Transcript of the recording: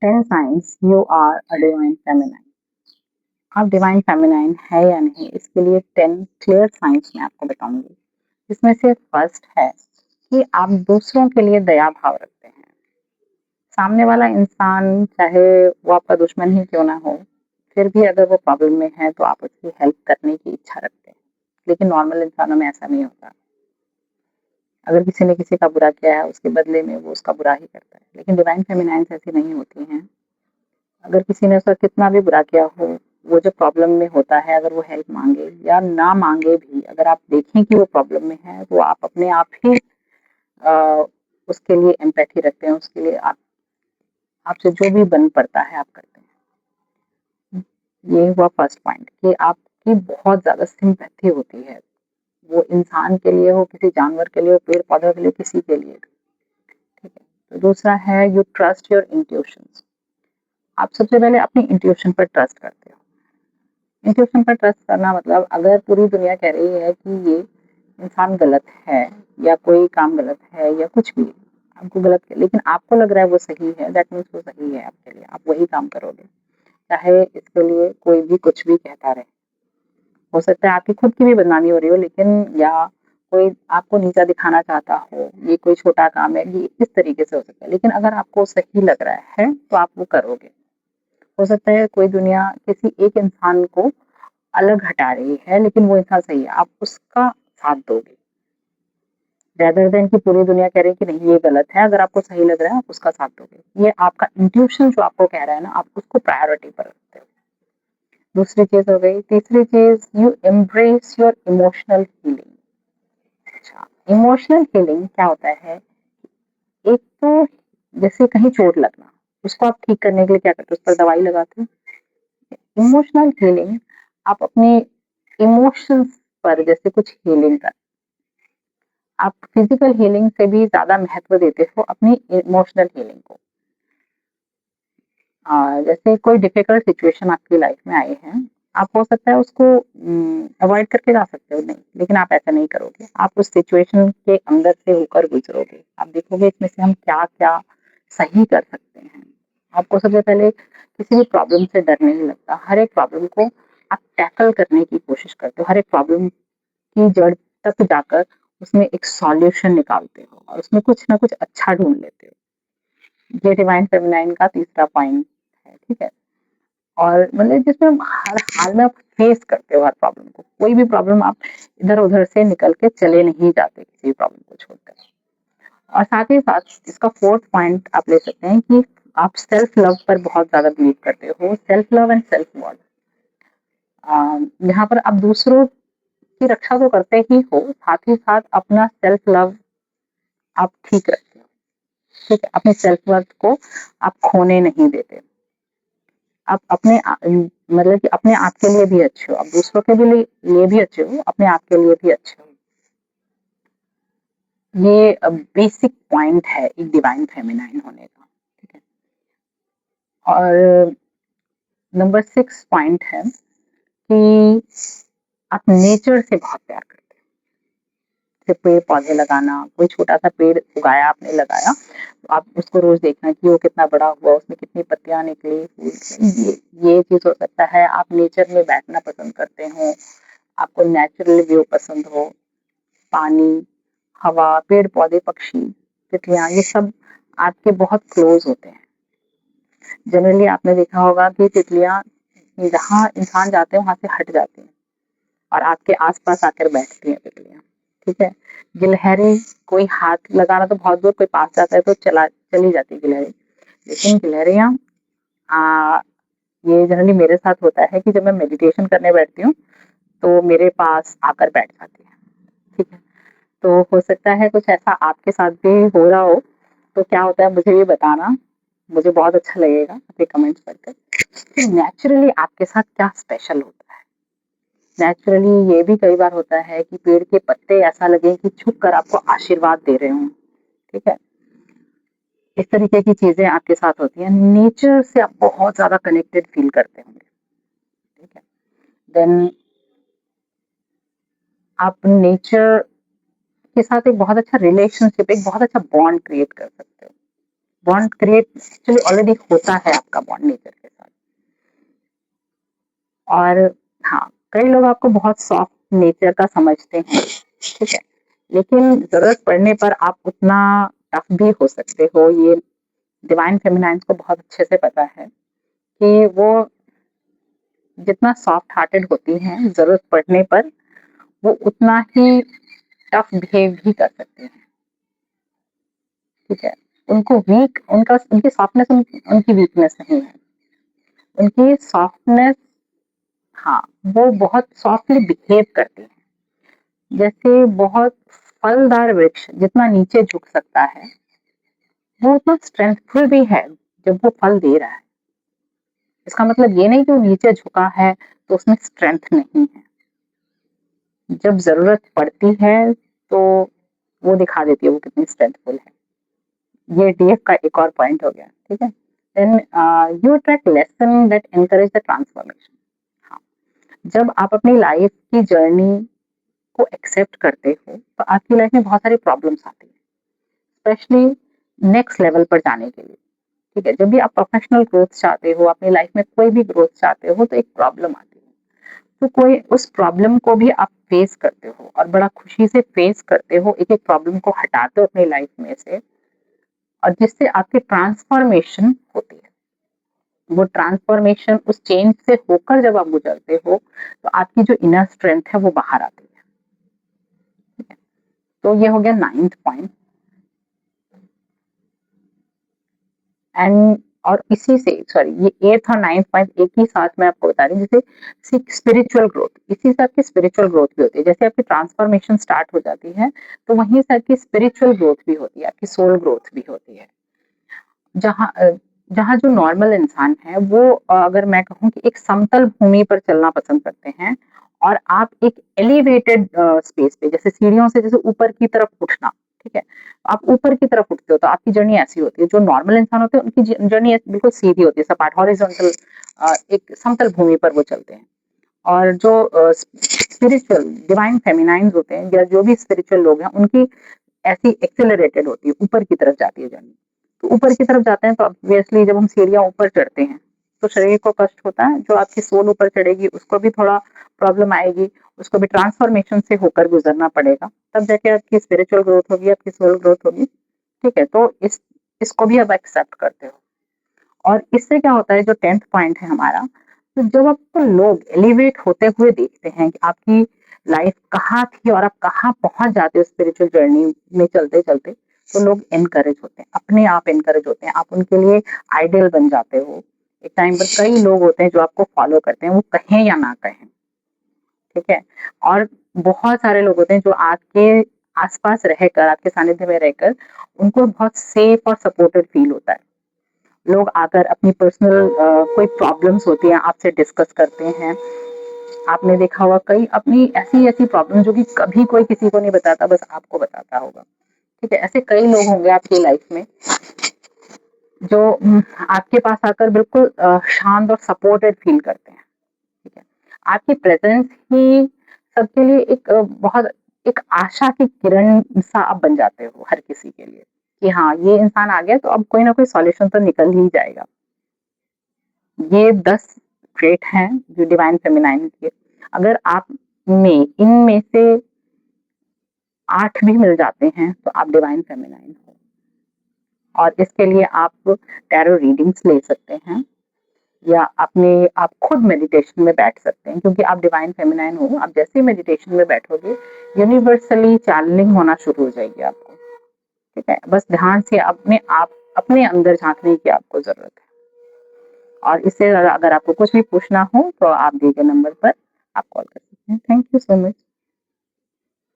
10 signs you are a divine feminine। आप divine feminine है या नहीं, इसके लिए 10 क्लियर साइंस मैं आपको बताऊंगी। इसमें से फर्स्ट है कि आप दूसरों के लिए दया भाव रखते हैं। सामने वाला इंसान चाहे वो आपका दुश्मन ही क्यों ना हो, फिर भी अगर वो प्रॉब्लम में है तो आप उसकी हेल्प करने की इच्छा रखते हैं। लेकिन नॉर्मल इंसानों में ऐसा नहीं होता। अगर किसी ने किसी का बुरा किया है, उसके बदले में वो उसका बुरा ही करता है। लेकिन डिवाइन फेमिनाइन्स ऐसी नहीं होती हैं। अगर किसी ने उसका कितना भी बुरा किया हो, वो जो प्रॉब्लम में होता है, अगर वो हेल्प मांगे या ना मांगे भी, अगर आप देखें कि वो प्रॉब्लम में है, तो आप अपने आप ही आ, उसके लिए एम्पैथी रखते हैं, उसके लिए आपसे जो भी बन पड़ता है आप करते हैं। ये हुआ फर्स्ट पॉइंट कि आपकी बहुत ज्यादा सिंपैथी होती है, वो इंसान के लिए हो, किसी जानवर के लिए हो, पेड़ पौधों के लिए, किसी के लिए। ठीक है। तो दूसरा है यू ट्रस्ट योर इंट्यूशंस। आप सबसे पहले अपनी इंट्यूशन पर ट्रस्ट करते हो। इंट्यूशन पर ट्रस्ट करना मतलब अगर पूरी दुनिया कह रही है कि ये इंसान गलत है या कोई काम गलत है या कुछ भी आपको गलत है, लेकिन आपको लग रहा है वो सही है, दैट मीन्स वो सही है आपके लिए, आप वही काम करोगे, चाहे इसके लिए कोई भी कुछ भी कहता रहे। हो सकता है आपकी खुद की भी बदनामी हो रही हो, लेकिन या कोई आपको नीचा दिखाना चाहता हो, ये कोई छोटा काम है, ये इस तरीके से हो सकता है, लेकिन अगर आपको सही लग रहा है तो आप वो करोगे। हो सकता है कोई दुनिया किसी एक इंसान को अलग हटा रही है, लेकिन वो इंसान सही है, आप उसका साथ दोगे रेदर देन कि पूरी दुनिया कह रही है कि नहीं ये गलत है। अगर आपको सही लग रहा है आप उसका साथ दोगे। ये आपका इंट्यूशन जो आपको कह रहा है ना, आप उसको प्रायोरिटी पर रखते हो। दूसरी चीज हो गई। तीसरी चीज, you embrace your emotional healing. अच्छा, इमोशनल हीलिंग क्या होता है? एक तो जैसे कहीं चोट लगना, उसको आप ठीक करने के लिए क्या करते हो? उस पर दवाई लगाते हो। इमोशनल हीलिंग, आप अपने इमोशंस पर जैसे कुछ हीलिंग कर, आप फिजिकल हीलिंग से भी ज्यादा महत्व देते हो अपनी इमोशनल हीलिंग को। जैसे कोई डिफिकल्ट सिचुएशन आपकी लाइफ में आए हैं, आप हो सकता है उसको अवॉइड करके जा सकते हो, नहीं, लेकिन आप ऐसा नहीं करोगे। आप उस सिचुएशन के अंदर से होकर गुजरोगे। आप देखोगे इसमें से हम क्या क्या सही कर सकते हैं। आपको सबसे पहले किसी भी प्रॉब्लम से डर नहीं लगता। हर एक प्रॉब्लम को आप टैकल करने की कोशिश करते हो। हर एक प्रॉब्लम की जड़ तक जाकर उसमें एक सॉल्यूशन निकालते हो और उसमें कुछ ना कुछ अच्छा ढूंढ लेते हो। ये डिवाइन फेमिनाइन का तीसरा पॉइंट है। ठीक है। और मतलब जिसमें हर हाल में आप फेस करते हो हर प्रॉब्लम को। कोई भी प्रॉब्लम आप इधर उधर से निकल के चले नहीं जाते किसी भी प्रॉब्लम को छोड़कर। और साथ ही साथ इसका फोर्थ पॉइंट आप ले सकते हैं कि आप सेल्फ लव पर बहुत ज्यादा बिलीव करते हो। Self love and self worth, यहाँ पर आप दूसरों की रक्षा तो करते ही हो, साथ ही साथ अपना सेल्फ लव आप ठीक रखते हो। ठीक है। अपने सेल्फ वर्थ को आप खोने नहीं देते। आप अपने मतलब कि अपने आप के लिए भी अच्छे हो, आप दूसरों के लिए भी अच्छे हो, अपने आप के लिए भी अच्छे हो। ये बेसिक पॉइंट है एक डिवाइन फेमिनाइन होने का। ठीक है। और नंबर 6 पॉइंट है कि आप नेचर से बहुत प्यार करते हो। जैसे पेड़ पौधे लगाना, कोई छोटा सा पेड़ उगाया आपने, लगाया, तो आप उसको रोज देखना कि वो कितना बड़ा हुआ, उसमें कितनी पत्तियां निकली, ये चीज हो सकता है। आप नेचर में बैठना पसंद करते हो, आपको नेचुरल व्यू पसंद हो, पानी, हवा, पेड़ पौधे, पक्षी, तितलियां, ये सब आपके बहुत क्लोज होते हैं। जनरली आपने देखा होगा कि तितलियां जहाँ इंसान जाते हैं वहां से हट जाती हैं और आपके आसपास आकर बैठती हैं तितलियां। ठीक है। गिलहरी, कोई हाथ लगाना तो बहुत दूर, कोई पास जाता है तो चली जाती है गिलहरी। लेकिन गिलहरियां, ये जनरली मेरे साथ होता है कि जब मैं मेडिटेशन करने बैठती हूँ तो मेरे पास आकर बैठ जाती है। ठीक है। तो हो सकता है कुछ ऐसा आपके साथ भी हो रहा हो, तो क्या होता है मुझे भी बताना, मुझे बहुत अच्छा लगेगा आपके कमेंट्स पढ़कर कि नेचुरली आपके साथ क्या स्पेशल होता है। नेचुरली ये भी कई बार होता है कि पेड़ के पत्ते ऐसा लगे कि छुप कर आपको आशीर्वाद दे रहे हों। ठीक है। इस तरीके की चीजें आपके साथ होती हैं। नेचर से आप बहुत ज्यादा कनेक्टेड फील करते होंगे। ठीक है। देन आप नेचर के साथ एक बहुत अच्छा रिलेशनशिप, एक बहुत अच्छा बॉन्ड क्रिएट कर सकते हो। बॉन्ड क्रिएट एक्चुअली ऑलरेडी होता है आपका बॉन्ड नेचर के साथ। और हाँ, कई लोग आपको बहुत सॉफ्ट नेचर का समझते हैं, ठीक है, लेकिन जरूरत पड़ने पर आप उतना टफ भी हो सकते हो। ये डिवाइन फेमिनाइन्स को बहुत अच्छे से पता है कि वो जितना सॉफ्ट हार्टेड होती हैं, जरूरत पड़ने पर वो उतना ही टफ बिहेव भी कर सकती हैं, ठीक है। उनको वीक, उनकी सॉफ्टनेस उनकी वीकनेस नहीं है, उनकी सॉफ्टनेस, हाँ, वो बहुत सॉफ्टली बिहेव करती है। जैसे बहुत फलदार वृक्ष जितना नीचे झुक सकता है, वो उतना स्ट्रेंथफुल भी है जब वो फल दे रहा है। इसका मतलब ये नहीं कि वो नीचे झुका है तो उसमें स्ट्रेंथ नहीं है। जब जरूरत पड़ती है तो वो दिखा देती है वो कितनी स्ट्रेंथफुल है। ये डीएफ का एक और पॉइंट हो गया, ठीक है। Then you attract lesson that encourage the transformation. हाँ, जब आप अपनी लाइफ की जर्नी को एक्सेप्ट करते हो तो आपकी लाइफ में बहुत सारी प्रॉब्लम्स आती है, स्पेशली नेक्स्ट लेवल पर जाने के लिए, ठीक है। जब भी आप प्रोफेशनल ग्रोथ चाहते हो, अपनी लाइफ में कोई भी ग्रोथ चाहते हो, तो एक प्रॉब्लम आती है, तो कोई उस प्रॉब्लम को भी आप फेस करते हो और बड़ा खुशी से फेस करते हो, एक एक प्रॉब्लम को हटाते हो अपनी लाइफ में से, और जिससे आपकी ट्रांसफॉर्मेशन होती है। वो ट्रांसफॉर्मेशन उस चेंज से होकर जब आप गुजरते हो तो आपकी जो इनर स्ट्रेंथ है वो बाहर आती है, ठीक है। तो ये हो गया 9th पॉइंट। एंड और इसी से, सॉरी, ये 8th और 9th पॉइंट एक ही साथ में आपको बता रही हूँ। जैसे स्पिरिचुअल ग्रोथ, इसी से आपकी स्पिरिचुअल ग्रोथ भी होती है। जैसे आपकी ट्रांसफॉर्मेशन स्टार्ट हो जाती है तो वहीं से आपकी स्पिरिचुअल ग्रोथ भी होती है, आपकी सोल ग्रोथ भी होती है। जहाँ जहाँ जो नॉर्मल इंसान है वो अगर मैं कहूँ कि एक समतल भूमि पर चलना पसंद करते हैं, और आप एक एलिवेटेड स्पेस पे, जैसे सीढ़ियों से जैसे ऊपर की तरफ उठना, ठीक है, आप ऊपर की तरफ उठते हो तो आपकी जर्नी ऐसी होती है। जो नॉर्मल इंसान होते हैं उनकी जर्नी बिल्कुल सीधी होती है, सपाट हॉरिजॉन्टल, एक समतल भूमि पर वो चलते हैं। और जो स्पिरिचुअल डिवाइन फेमिनाइन्स होते हैं या जो भी स्पिरिचुअल लोग हैं, उनकी ऐसी एक्सेलरेटेड होती है, ऊपर की तरफ जाती है जर्नी। तो ऊपर की तरफ जाते हैं तो ऑब्वियसली जब हम सीढ़ियां ऊपर चढ़ते हैं तो शरीर को कष्ट होता है, जो आपकी सोल ऊपर चढ़ेगी उसको भी थोड़ा प्रॉब्लम आएगी, उसको भी ट्रांसफॉर्मेशन से होकर गुजरना पड़ेगा, तब जाके आपकी स्पिरिचुअल ग्रोथ होगी, आपकी सोल ग्रोथ होगी, ठीक है। तो इसको भी आप एक्सेप्ट करते हो। और इससे क्या होता है, जो 10th पॉइंट है हमारा, तो जब आपको लोग एलिवेट होते हुए देखते हैं कि आपकी लाइफ कहाँ थी और आप कहाँ पहुंच जाते हो स्पिरिचुअल जर्नी में चलते चलते, तो लोग एनकरेज होते हैं, अपने आप एनकरेज होते हैं, आप उनके लिए आइडियल बन जाते हो। एक टाइम पर कई लोग होते हैं जो आपको फॉलो करते हैं, वो कहें या ना कहें, ठीक है। और बहुत सारे लोग होते हैं जो आपके आसपास रहकर, आपके सानिध्य में रहकर उनको बहुत सेफ और सपोर्टेड फील होता है। लोग आकर अपनी पर्सनल कोई प्रॉब्लम्स होती हैं आपसे डिस्कस करते हैं। आपने देखा होगा कई अपनी ऐसी ऐसी प्रॉब्लम जो कि कभी कोई किसी को नहीं बताता, बस आपको बताता होगा, ठीक है। ऐसे कई लोग होंगे आपकी लाइफ में जो आपके पास आकर बिल्कुल शांत और सपोर्टेड फील करते हैं, ठीक है। आपकी प्रेजेंस ही सबके लिए एक बहुत एक आशा की किरण सा आप बन जाते हो हर किसी के लिए, कि हाँ, ये इंसान आ गया तो अब कोई ना कोई सॉल्यूशन तो निकल ही जाएगा। ये 10 ट्रेट हैं जो डिवाइन फेमिनाइन के। अगर आप में इनमें से 8 भी मिल जाते हैं तो आप डिवाइन फेमिनाइन हो। और इसके लिए आप टैरो रीडिंग्स ले सकते हैं, या अपने आप खुद मेडिटेशन में बैठ सकते हैं, क्योंकि आप डिवाइन फेमिनाइन हो। आप जैसे ही मेडिटेशन में बैठोगे यूनिवर्सली चैनलिंग होना शुरू हो जाएगी आपको, ठीक है। बस ध्यान से अपने अंदर झांकने की आपको जरूरत है। और इससे अगर आपको कुछ भी पूछना हो तो आप दिए गए नंबर पर आप कॉल कर सकते हैं। Thank you so much.